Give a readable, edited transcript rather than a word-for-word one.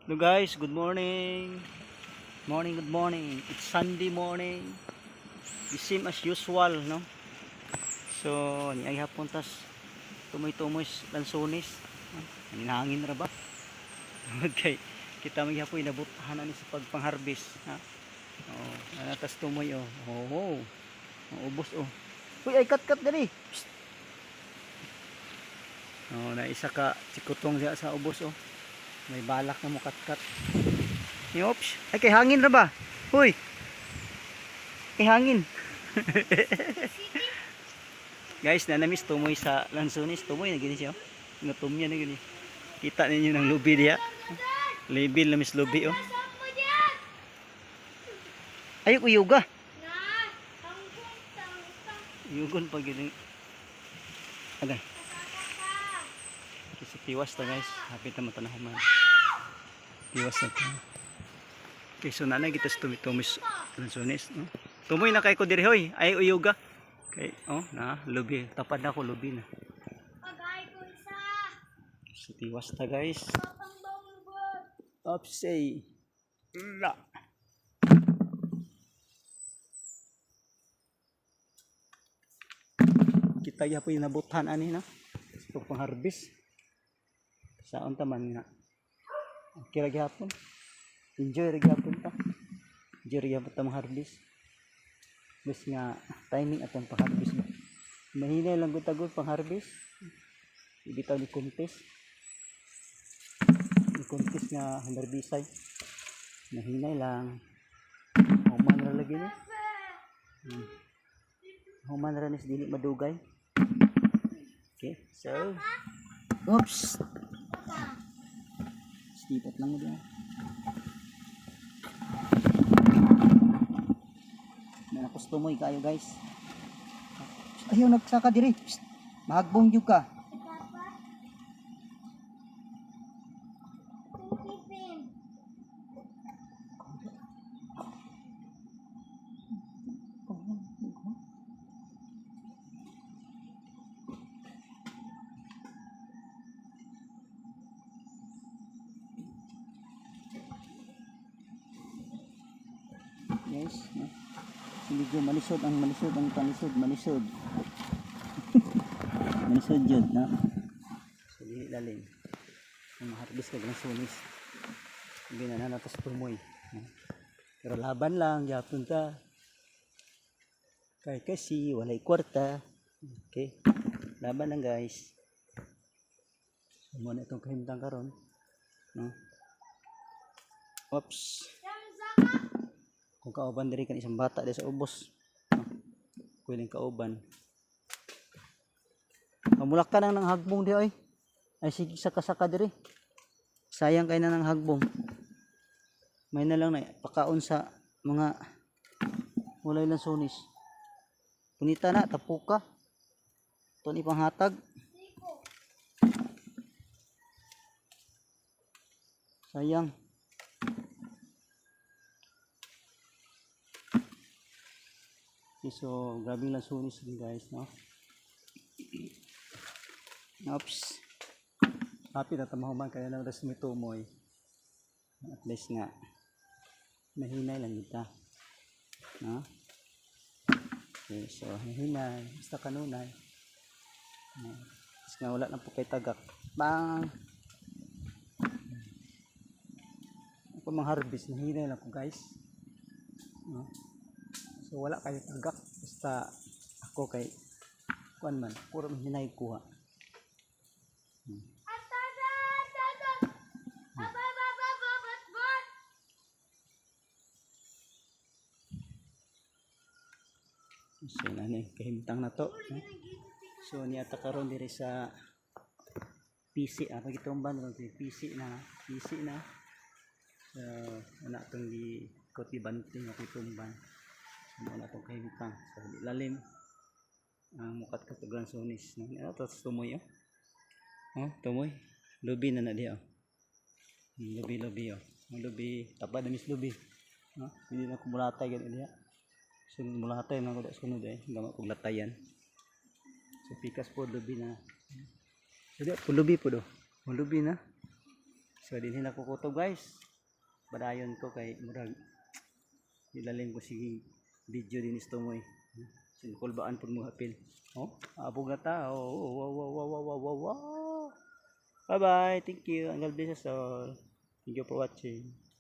Hello guys, good morning. Good morning. It's Sunday morning. The same as usual, no? So, ni ay hapon tas tumoy-tumoy lansones. Ang hangin ra ba? Okay. Kita may hapon inabutahan ani sa pagpang-harvest, ha? Oh, tas tumoy oh. Oh. Ubos oh. Uy, ay kat dali. Oh, na isa ka sikutong diya sa ubos oh. May balak na mo kat. Oops. Ay kay hangin ra ba? Hoy. Kay hangin. Guys, nanamis tumoy sa lansones, tumoy na gini siya. Natumya na gini. Kita ninyo ng lubi diya. Lebil na mis lubi oh. Ayok uyuga. Yugon pa gini. Agay. Kasi tiwas ta guys. Hapit na matanahon man. Tiwas na ta. Okay, so nanay kita sa tumis lansones, no? Tumoy na kay ko diri hoy. Ay uyuga. Okay, oh, na lubi. Tapad na ko lubi na. So tiwas ta guys. Opsay. La. Kita ya po yung nabutan ani na. So pang harvest. Saon ta man nga. Okay ra gyapon. Enjoy ra gyapon ta. Enjoy ra gyapon ta mang harvest. Bes nga timing atong pang harvest ba. Mahina lang gud pang harvest. Ibitaw ni contest. Ni contest nga hambarbisay. Mahina lang. Human ra lagi ni. Human ra ni dili madugay. Okay, so oops. Stipot lang mo diyan. Na kustomoy kayo guys. Ayaw nagsaka diri. Mahagbong jud ka. Guys, no? Medyo malisod ang panisod. Malisod jud na. So dili lalim. Ang harvest kag lansones. Hindi na natas tumoy. Pero laban lang gyapon ta. Kay kasi walay kwarta. Okay. Laban lang guys. Mo na itong kahimtang karon, no? Oops. Kung kauban diri kan isang bata di sa ubos. Pwedeng kauban. Kamulak ka nang hagbong di oy. Ay sige saka diri. Sayang kay na ng hagbong. May na lang na pakaon sa mga walay lansones. Punita na tapuka. Ito ni panghatag. Sayang. Okay, so grabe lansones din guys, no? Oops. Happy na tamahuman kaya na ras may tumoy. At least nga mahinay lang kita. No? Okay, so mahinay. Basta kanunay. Tapos nga wala na po kay tagak. Bang! Ako mga harvest, mahinay lang po guys. No? So wala kayo tagak. Basta ako kay kuan man. Puro mahinay kuha. So nani kahimtang na to. So niata karon diri sa PC apa gitumban PC na. So ana tong di koti banting ako tumban. So ana tong kahimtang. So lalim ang mukat katugan sonis. Ano to tumoy oh. Oh, tumoy. Lubi na dia oh. Lubi oh. Lubi tapad na mis lubi. No? Hindi na kumulatay gani dia. So mulatay na ko da sunod gama kog latayan. So pikas po lubi na. Jadi lubi po do. Lubi na. So din na ko kutob guys. Badayon ko kay murag nilalim ko si video din istomoy. Sinkulbaan pud mo hapil. Oh, abog na ta. Oh, wow, wow, wow, wow, wow, wow, wow. Bye bye. Thank you. And God bless us all. Thank you for watching.